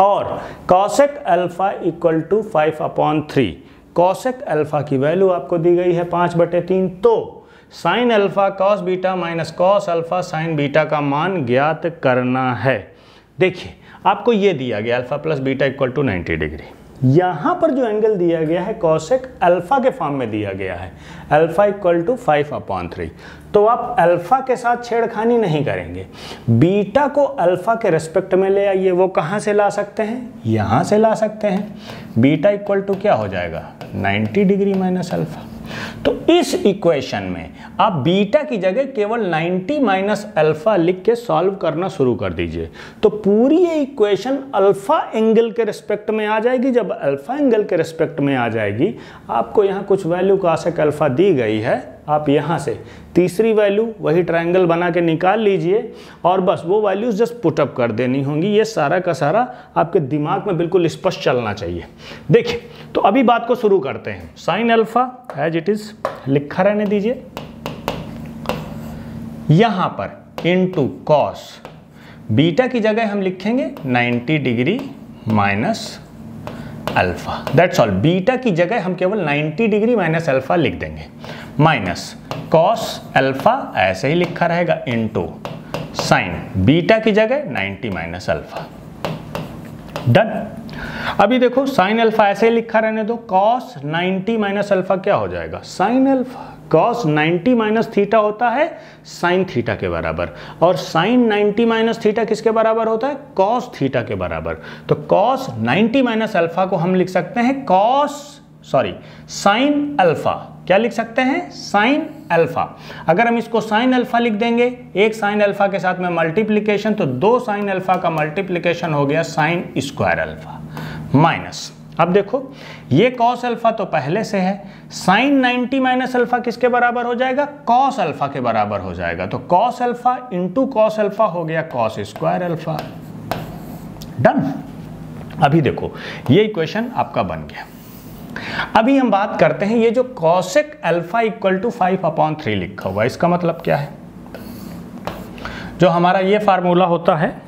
और cosec alpha equal to 5/3, cosec alpha की वैल्यू आपको दी गई है 5/3। तो sine alpha cos beta minus cos alpha sine beta का मान ज्ञात करना है। देखिए आपको ये दिया गया alpha plus beta equal to 90 degree. यहाँ पर जो एंगल दिया गया है कॉसेक अल्फा के फॉर्म में दिया गया है, अल्फा इक्वल टू 5/3। तो आप अल्फा के साथ छेड़खानी नहीं करेंगे, बीटा को अल्फा के रेस्पेक्ट में ले आइए। वो कहाँ से ला सकते हैं, यहाँ से ला सकते हैं। बीटा इक्वल टू क्या हो जाएगा 90 डिग्री माइनस अल्फा। तो इस इक्वेशन में आप बीटा की जगह केवल 90 माइनस अल्फा लिख के सॉल्व करना शुरू कर दीजिए तो पूरी ये इक्वेशन अल्फा एंगल के रिस्पेक्ट में आ जाएगी। जब अल्फा एंगल के रिस्पेक्ट में आ जाएगी, आपको यहाँ कुछ वैल्यू कॉसेक अल्फा दी गई है, आप यहाँ से तीसरी वैल्यू वही ट्रायंगल बना के निकाल लीजिए और बस वो वैल्यूज जस्ट पुटअप कर देनी होंगी। ये सारा का सारा आपके दिमाग में बिल्कुल स्पष्ट चलना चाहिए। देखिए तो अभी बात को शुरू करते हैं। Sine alpha as it is लिखा रहने दीजिए, यहाँ पर इनटू कॉस बीटा की जगह हम लिखेंगे 90 degree minus alpha. That's all. Beta की जगह हम केवल 90 डिग्री माइनस अल्फा लिख देंगे, माइनस कॉस अल्फा ऐसे ही लिखा रहेगा इनटू साइन बीटा की जगह 90 माइनस अल्फा। डन। अभी देखो साइन अल्फा ऐसे ही लिखा रहने दो, कॉस 90 माइनस अल्फा क्या हो जाएगा, sign alpha. Cos 90 minus theta होता है साइन थीटा के बराबर, और साइन 90 माइनस थीटा किसके बराबर होता है, कॉस थीटा के बराबर। तो कॉस 90 माइनस अल्फा को हम लिख सकते हैं साइन अल्फा। क्या लिख सकते हैं, साइन अल्फा। अगर हम इसको साइन अल्फा लिख देंगे, एक साइन अल्फा के साथ में मल्टीप्लिकेशन, तो दो साइन अल्फा का मल्टीप्लिकेशन हो गया साइन स्क्वायर अल्फा माइनस। अब देखो ये कॉस अल्फा तो पहले से है, साइन 90 माइनस अल्फा किसके बराबर हो जाएगा, कॉस अल्फा के बराबर हो जाएगा। तो cos alpha into cos alpha हो गया कॉस स्क्वायर अल्फा। डन। अभी देखो ये इक्वेशन आपका बन गया। अभी हम बात करते हैं ये जो कॉसेक अल्फा इक्वल टू 5/3 लिखा हुआ है, इसका मतलब क्या है। जो हमारा ये फार्मूला होता है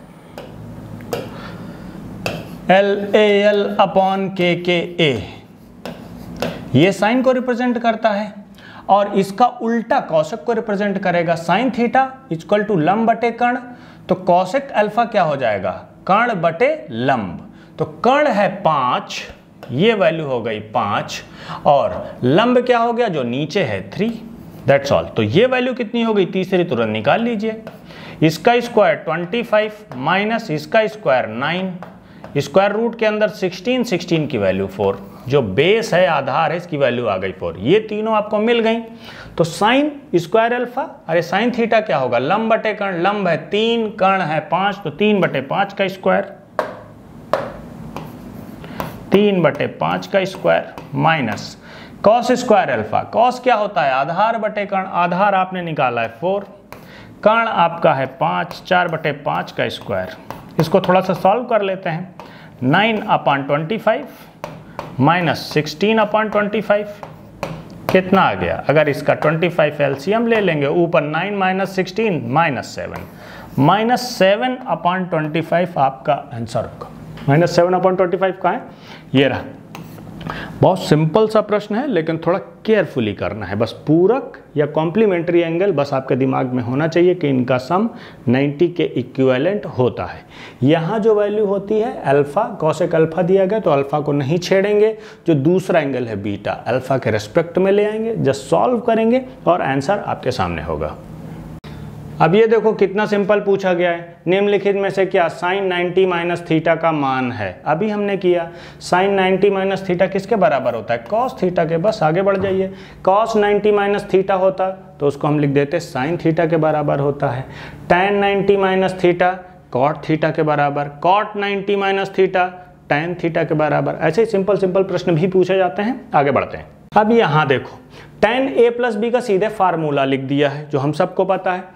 LAL अपॉन KKA, ये साइन को रिप्रेजेंट करता है, और इसका उल्टा कॉसेक को रिप्रेजेंट करेगा। साइन थीटा इक्वल टू लंब बटे कर्ण, तो कॉसेक अल्फा क्या हो जाएगा, कर्ण बटे लंब। तो कर्ण है 5, ये वैल्यू हो गई 5, और लंब क्या हो गया, जो नीचे है 3। That's all. तो ये वैल्यू कितनी हो गई, तीसरी तुरंत निकाल लीजिए। इसका स्क्वायर 25 माइनस इसका स्क्वायर 9, स्क्वायर रूट के अंदर 16 की वैल्यू 4, जो बेस है आधार है इसकी वैल्यू आ गई 4। ये तीनों आपको मिल गई। तो साइन स्क्वायर अल्फा, अरे साइन थीटा क्या होगा, लंब बटे कर्ण, लंब है 3, कर्ण है 5, तो 3/5 का स्क्वायर, 3/5 का square minus cos square alpha. Cos क्या होता है, आधार बटे कर्ण, आधार आपने निकाला है 4, कर्ण आपका है 5, 4/5 का स्क्वायर। इसको थोड़ा सा सॉल्व कर लेते हैं। 9/25 माइनस 16/25 कितना आ गया, अगर इसका 25 एलसीएम ले लेंगे, ऊपर 9 माइनस 16 -7/25 आपका आंसर होगा। -7/25 का है, ये रहा। बहुत सिंपल सा प्रश्न है, लेकिन थोड़ा केयरफुली करना है। बस पूरक या कॉम्प्लीमेंट्री एंगल बस आपके दिमाग में होना चाहिए कि इनका सम 90 के इक्विवेलेंट होता है। यहाँ जो वैल्यू होती है अल्फा, कॉसेक अल्फा दिया गया तो अल्फा को नहीं छेड़ेंगे। जो दूसरा एंगल है बीटा, अल्फा के रेस्पेक्ट में ले आएंगे, जस्ट सॉल्व करेंगे और आंसर आपके सामने होगा। अब ये देखो कितना सिंपल पूछा गया है। निम्नलिखित में से क्या साइन 90 माइनस थीटा का मान है। अभी हमने किया साइन 90 माइनस थीटा किसके बराबर होता है, कॉस थीटा के। बस आगे बढ़ जाइए। कॉस 90 माइनस थीटा होता तो उसको हम लिख देते साइन थीटा के बराबर होता है। Tan 90 minus theta cot theta के बराबर, cot 90 minus theta tan theta के बराबर। ऐसे ही सिंपल सिंपल प्रश्न भी पूछे जाते हैं। आगे बढ़ते हैं। अब यहाँ देखो tan a प्लस बी का सीधे फार्मूला लिख दिया है, जो हम सबको पता है।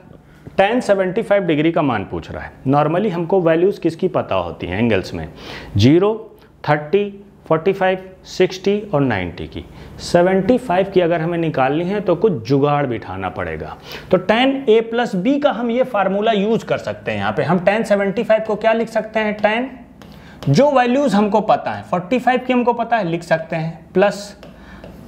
tan 75 डिग्री का मान पूछ रहा है। नॉर्मली हमको वैल्यूज किसकी पता होती हैं एंगल्स में, 0, 30, 45, 60 और 90 की। 75 की अगर हमें निकालनी है तो कुछ जुगाड़ बिठाना पड़ेगा। तो tan a प्लस बी का हम ये फार्मूला यूज कर सकते हैं। यहाँ पे हम tan 75 को क्या लिख सकते हैं, tan जो वैल्यूज हमको पता है, 45 की हमको पता है, लिख सकते हैं, प्लस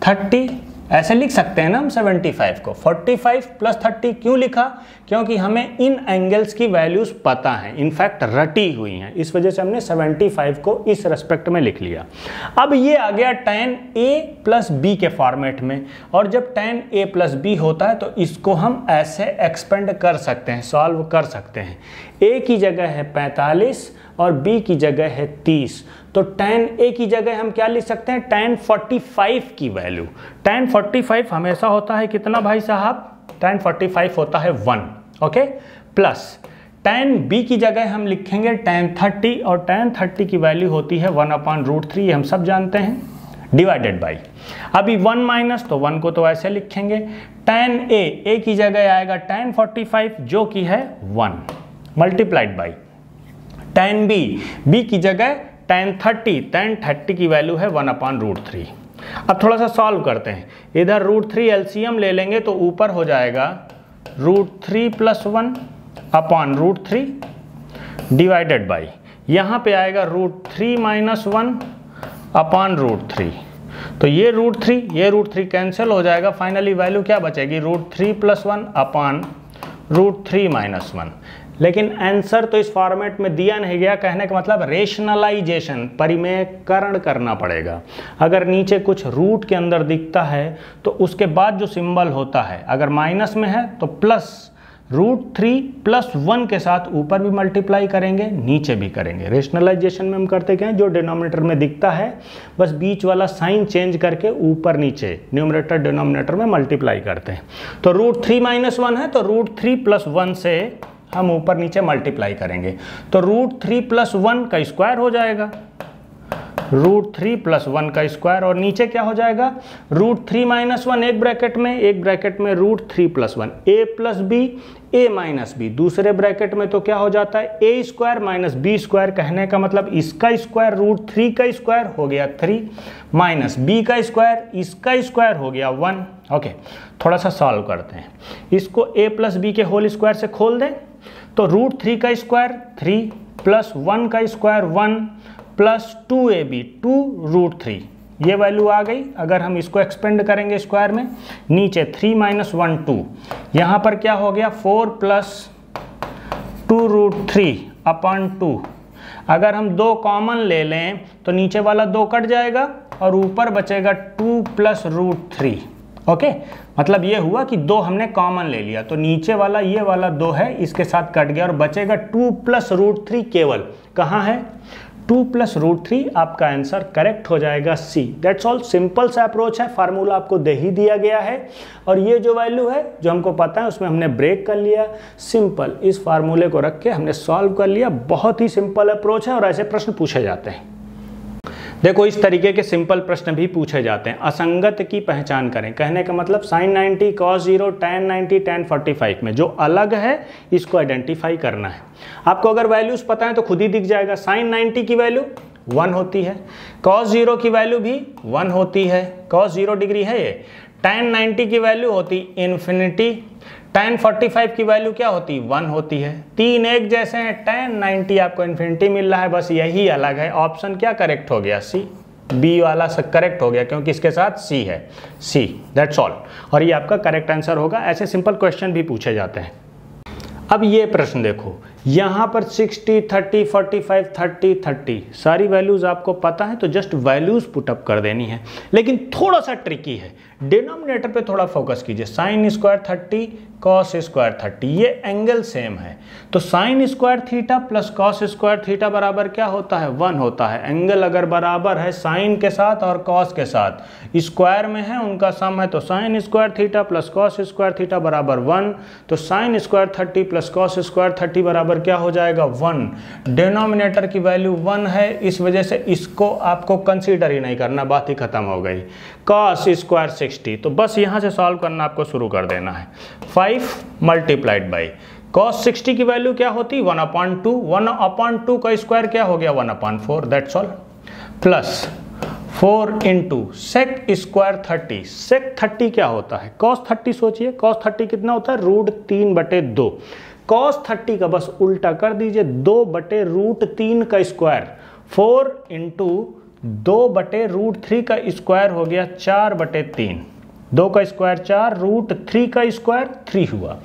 30 ऐसे लिख सकते हैं ना हम 75 को। 45 प्लस 30 क्यों लिखा, क्योंकि हमें इन एंगल्स की वैल्यूज पता है, इनफैक्ट रटी हुई हैं, इस वजह से हमने 75 को इस रेस्पेक्ट में लिख लिया। अब ये आ गया tan a प्लस बी के फॉर्मेट में, और जब tan a प्लस बी होता है तो इसको हम ऐसे एक्सपेंड कर सकते हैं, सॉल्व कर सकते हैं। a की जगह है 45 और b की जगह है 30, तो tan a की जगह हम क्या लिख सकते हैं, tan 45 की वैल्यू। tan 45 हमेशा होता है कितना भाई साहब, tan 45 होता है 1, ओके, प्लस tan b की जगह हम लिखेंगे tan 30, और tan 30 की वैल्यू होती है 1/√3, हम सब जानते हैं, डिवाइडेड बाई, अभी 1 माइनस, तो 1 को तो ऐसे लिखेंगे। tan a की जगह आएगा tan 45 जो कि है 1, मल्टीप्लाइड बाई tan b की जगह tan 30 की वैल्यू है 1/√3। अब थोड़ा सा सॉल्व करते हैं। इधर √3 एलसीएम ले लेंगे तो ऊपर हो जाएगा √3 + 1/√3 डिवाइडेड बाई, यहाँ पे आएगा √3 - 1/√3। तो ये √3 कैंसिल हो जाएगा। फाइनली वैल्यू क्या बचेगी, √3 + 1/√3 - 1। लेकिन आंसर तो इस फॉर्मेट में दिया नहीं गया। कहने का मतलब रेशनलाइजेशन, परिमेयकरण करना पड़ेगा। अगर नीचे कुछ रूट के अंदर दिखता है तो उसके बाद जो सिंबल होता है, अगर माइनस में है तो प्लस √3 + 1 के साथ ऊपर भी मल्टीप्लाई करेंगे, नीचे भी करेंगे। रेशनलाइजेशन में हम करते क्या है, जो डिनोमिनेटर में दिखता है बस बीच वाला साइन चेंज करके ऊपर नीचे न्यूमरेटर डिनोमिनेटर में मल्टीप्लाई करते हैं। तो √3 - 1 है तो √3 + 1 से हम ऊपर नीचे मल्टीप्लाई करेंगे तो √3 + 1 का स्क्वायर हो जाएगा, √3 + 1 का स्क्वायर, और नीचे क्या हो जाएगा, √3 - 1 एक ब्रैकेट में √3 + 1 a + b a - b, दूसरे ब्रैकेट में तो क्या हो जाता है a² - b²। कहने का मतलब इसका स्क्वायर √3 का स्क्वायर हो गया 3 माइनस b का स्क्वायर इसका स्क्वायर हो गया 1। ओके, थोड़ा सा सॉल्व करते हैं इसको। a + b के होल स्क्वायर से खोल दें तो √3 का स्क्वायर 3 + 1 का स्क्वायर 1 + 2ab 2√3, ये वैल्यू आ गई। अगर हम इसको एक्सपेंड करेंगे स्क्वायर में, नीचे 3 - 1 2, यहाँ पर क्या हो गया 4 + 2√3/2। अगर हम 2 कॉमन ले लें तो नीचे वाला 2 कट जाएगा और ऊपर बचेगा 2 + √3। ओके, मतलब ये हुआ कि 2 हमने कॉमन ले लिया तो नीचे वाला ये वाला 2 है इसके साथ कट गया और बचेगा 2 + √3 केवल। कहाँ है 2 + √3? आपका आंसर करेक्ट हो जाएगा सी। दैट्स ऑल, सिंपल सा अप्रोच है, फार्मूला आपको दे ही दिया गया है और ये जो वैल्यू है जो हमको पता है उसमें हमने ब्रेक कर लिया। सिंपल, इस फार्मूले को रख के हमने सॉल्व कर लिया। बहुत ही सिंपल अप्रोच है और ऐसे प्रश्न पूछे जाते हैं। देखो, इस तरीके के सिंपल प्रश्न भी पूछे जाते हैं। असंगत की पहचान करें, कहने का मतलब sin 90 cos 0 tan 90 tan 45 में जो अलग है इसको आइडेंटिफाई करना है। आपको अगर वैल्यूज पता है तो खुद ही दिख जाएगा। sin 90 की वैल्यू 1 होती है, cos 0 की वैल्यू भी 1 होती है, cos 0 डिग्री है ये। tan 90 की वैल्यू होती इन्फिनिटी, tan 45 की वैल्यू क्या होती 1 होती है। तीन एक जैसे हैं, tan 90 आपको इन्फिनिटी मिल रहा है, बस यही अलग है। ऑप्शन क्या करेक्ट हो गया, सी। बी वाला करेक्ट हो गया क्योंकि इसके साथ सी है, सी। दैट्स ऑल, और ये आपका करेक्ट आंसर होगा। ऐसे सिंपल क्वेश्चन भी पूछे जाते हैं। अब ये प्रश्न देखो, यहाँ पर 60 30 45 30 30 सारी वैल्यूज आपको पता है तो जस्ट वैल्यूज पुटअप कर देनी है। लेकिन थोड़ा सा ट्रिकी है, डिनोमिनेटर पे थोड़ा फोकस कीजिए। sin² 30 cos² 30, ये एंगल सेम है तो sin² θ + cos² θ बराबर क्या होता है 1 होता है। एंगल अगर बराबर है sin के साथ और cos के साथ, स्क्वायर में है उनका सम है तो sin² θ + cos² θ बराबर 1, तो sin² 30 + cos² 30 बराबर क्या हो जाएगा 1। डिनोमिनेटर की वैल्यू 1 है, इस वजह से इसको आपको कंसीडर ही नहीं करना, बात ही खत्म हो गई। cos² 60, तो बस यहाँ से सॉल्व करना आपको शुरू कर देना है। 5 × cos 60 की वैल्यू क्या होती 1/2, 1/2 का स्क्वायर क्या हो गया 1/4, that's all. Plus 4 × sec² 30, sec 30 क्या होता है cos 30, सोचिए cos 30 कितना होता है √3/2। cos 30 का बस उल्टा कर दीजिए, 2/√3 का स्क्वायर, 4 × 2/√3 का स्क्वायर हो गया 4/3, 2 का स्क्वायर 4, √3 का स्क्वायर 3 हुआ,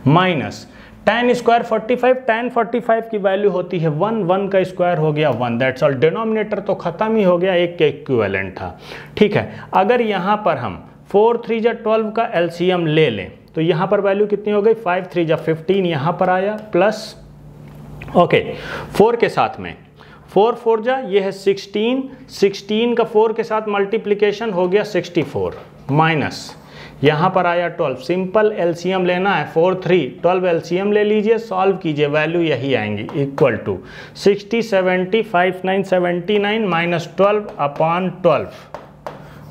माइनस tan² 45, tan 45 की वैल्यू होती है 1, 1 का स्क्वायर हो गया 1, दैट्स ऑल। डिनोमिनेटर तो खत्म ही हो गया, एक के इक्विवेलेंट था। ठीक है, अगर यहाँ पर हम 4 3 जा 12 का एलसीएम ले लें तो यहाँ पर वैल्यू कितनी हो गई 5 3 जा 15, यहाँ पर आया प्लस, ओके 4 के साथ में 4 4 जा ये है 16, 16 का 4 के साथ मल्टीप्लिकेशन हो गया 64, माइनस यहाँ पर आया 12। सिंपल एलसीएम लेना है, 4 3 12 एलसीएम ले लीजिए, सॉल्व कीजिए, वैल्यू यही आएंगी इक्वल टू 60 70 5 9 79 माइनस 12/12,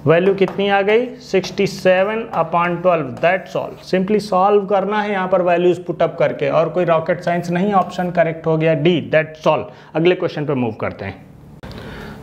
वैल्यू कितनी आ गई 67/12, दैट्स ऑल। सिंपली सॉल्व करना है यहाँ पर वैल्यूज पुटअप करके, और कोई रॉकेट साइंस नहीं। ऑप्शन करेक्ट हो गया डी, दैट्स ऑल। अगले क्वेश्चन पे मूव करते हैं।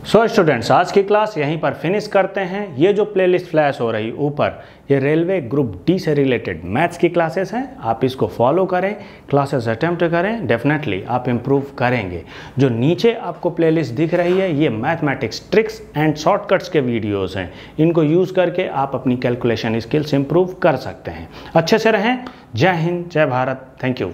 सो स्टूडेंट्स, आज की क्लास यहीं पर फिनिश करते हैं। ये जो प्लेलिस्ट फ्लैश हो रही ऊपर, ये रेलवे ग्रुप डी से रिलेटेड मैथ्स की क्लासेस हैं। आप इसको फॉलो करें, क्लासेस अटेम्प्ट करें, डेफिनेटली आप इम्प्रूव करेंगे। जो नीचे आपको प्लेलिस्ट दिख रही है ये मैथमेटिक्स ट्रिक्स एंड शॉर्टकट्स के वीडियोज़ हैं। इनको यूज़ करके आप अपनी कैलकुलेशन स्किल्स इम्प्रूव कर सकते हैं। अच्छे से रहें। जय हिंद, जय भारत, थैंक यू।